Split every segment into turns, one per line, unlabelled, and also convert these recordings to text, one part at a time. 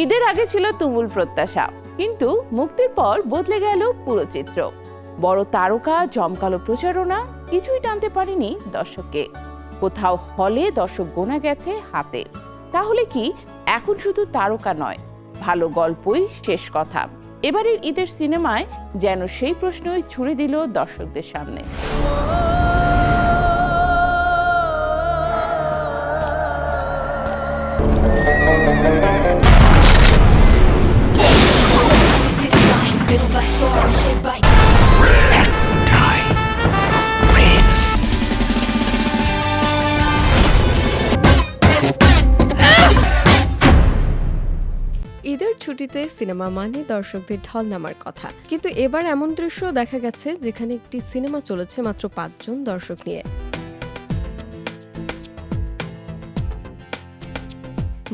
ঈদের আগে ছিল তুমুল প্রত্যাশা, কিন্তু মুক্তির পর বদলে গেল পুরো চিত্র। বড় তারকা, জমকালো প্রচারণা কিছুই টানতে পারেনি দর্শককে। কোথাও হলে দর্শক গোনা গেছে হাতে। তাহলে কি এখন শুধু তারকা নয়, ভালো গল্পই শেষ কথা? এবারের ঈদের সিনেমায় যেন সেই প্রশ্নই ছুড়ে দিল দর্শকদের সামনে।
ঈদের ছুটিতে সিনেমা মানে দর্শকদের ঢল নামার কথা, কিন্তু এবার এমন দৃশ্য দেখা গেছে যেখানে একটি সিনেমা চলেছে মাত্র 5 জন দর্শক নিয়ে।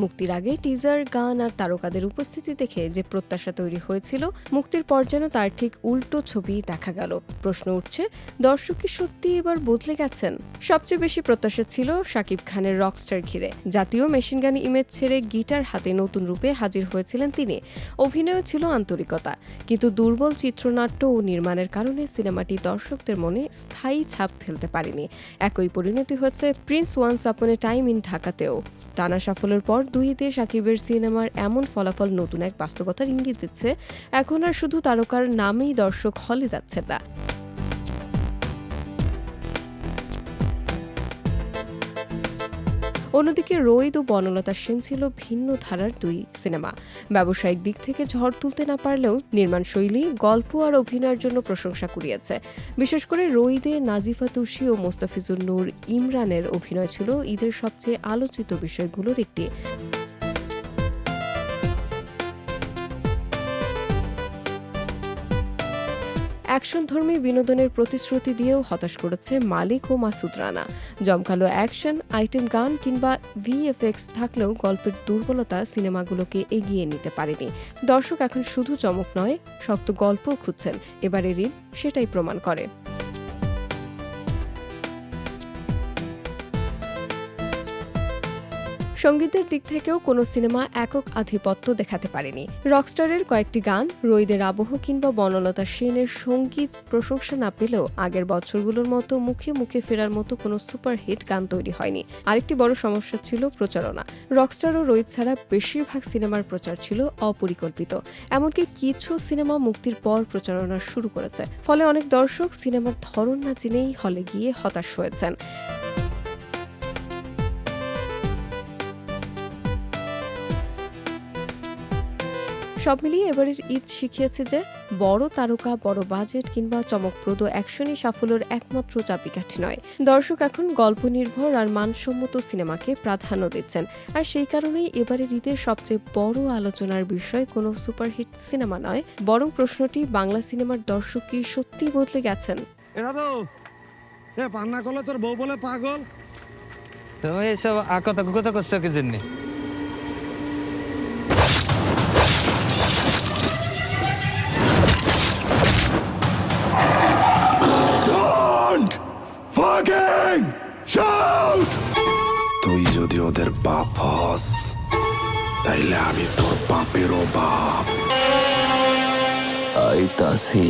মুক্তির আগে টিজার, গান আর তারকাদের উপস্থিতি দেখে যে প্রত্যাশা তৈরি হয়েছিল, মুক্তির পর যেন তার ঠিক উল্টো ছবি দেখা গেল। প্রশ্ন উঠছে, দর্শক কি সত্যি এবার বদলে গেছেন? সবচেয়ে বেশি প্রত্যাশা ছিল শাকিব খানের রকস্টার ঘিরে। জাতীয় মেশিনগান ইমেজ ছেড়ে গিটার হাতে নতুন রূপে হাজির হয়েছিলেন তিনি। অভিনয় ছিল আন্তরিকতা, কিন্তু দুর্বল চিত্রনাট্য ও নির্মাণের কারণে সিনেমাটি দর্শকদের মনে স্থায়ী ছাপ ফেলতে পারেনি। একই পরিণতি হচ্ছে Prince once upon A time in ঢাকাতেও। টানা সাফল্যের পর 2 ঈদে শাকিবের সিনেমার এমন ফলাফল নতুন এক বাস্তবতার ইঙ্গিত দিচ্ছে। এখন আর শুধু তারকার নামেই দর্শক হলে যাচ্ছে না। অন্যদিকে রোহিত ও বনলতা সেন ছিল ভিন্ন ধারার 2 সিনেমা। ব্যবসায়িক দিক থেকে ঝড় তুলতে না পারলেও নির্মাণ শৈলী, গল্প আর অভিনয়ের জন্য প্রশংসা কুড়িয়েছে। বিশেষ করে রোহিতে নাজিফা তুষি ও মোস্তাফিজুর নূর ইমরানের অভিনয় ছিল ঈদের সবচেয়ে আলোচিত বিষয়গুলোর একটি। অ্যাকশনধর্মী বিনোদনের প্রতিশ্রুতি দিয়েও হতাশ করেছে মালিক ও মাসুদ রানা। জমকালো অ্যাকশন, আইটেম গান কিংবা ভিএফএক্স থাকলেও গল্পের দুর্বলতা সিনেমাগুলোকে এগিয়ে নিতে পারেনি। দর্শক এখন শুধু চমক নয়, শক্ত গল্পও খুঁজছেন। এবারের ঈদ সেটাই প্রমাণ করে। সঙ্গীতের দিক থেকেও কোনো সিনেমা একক আধিপত্য দেখাতে পারেনি। রকস্টারের কয়েকটি গান, রোহিদের আবহ কিংবা বনলতা সেনের সঙ্গীত প্রশংসা না পেলেও আগের বছরগুলোর মতো মুখে মুখে ফেরার মতো কোনো সুপারহিট গান তৈরি হয়নি। আরেকটি বড় সমস্যা ছিল প্রচারণা। রকস্টার ও রোহিত ছাড়া বেশিরভাগ সিনেমার প্রচার ছিল অপরিকল্পিত। এমনকি কিছু সিনেমা মুক্তির পর প্রচারণা শুরু করেছে। ফলে অনেক দর্শক সিনেমার ধরন না জেনেই হলে গিয়ে হতাশ হয়েছেন। সব মিলিয়ে এবারের ঈদ শিখিয়েছে যে বড় তারকা, বড় বাজেট কিংবা চমকপ্রদ অ্যাকশনই সাফল্যের একমাত্র চাবিকাঠি নয়। দর্শক এখন গল্প নির্ভর আর মানসম্মত সিনেমাকে প্রাধান্য দিচ্ছেন। আর সেই কারণেই এবারের ঈদের সবচেয়ে বড় আলোচনার বিষয় কোনো সুপারহিট সিনেমা নয়, বরং প্রশ্নটি বাংলা সিনেমার দর্শক কি সত্যি বদলে গেছেন?
পান্না করলে তোর বউ বলে পাগল।
তুমি এসব আকতা কুকতা করছো কি জন্য?
তুই যদি ওদের বাপ হস, তাইলে আমি তোর বাপেরও বাপ।
আইতাছি।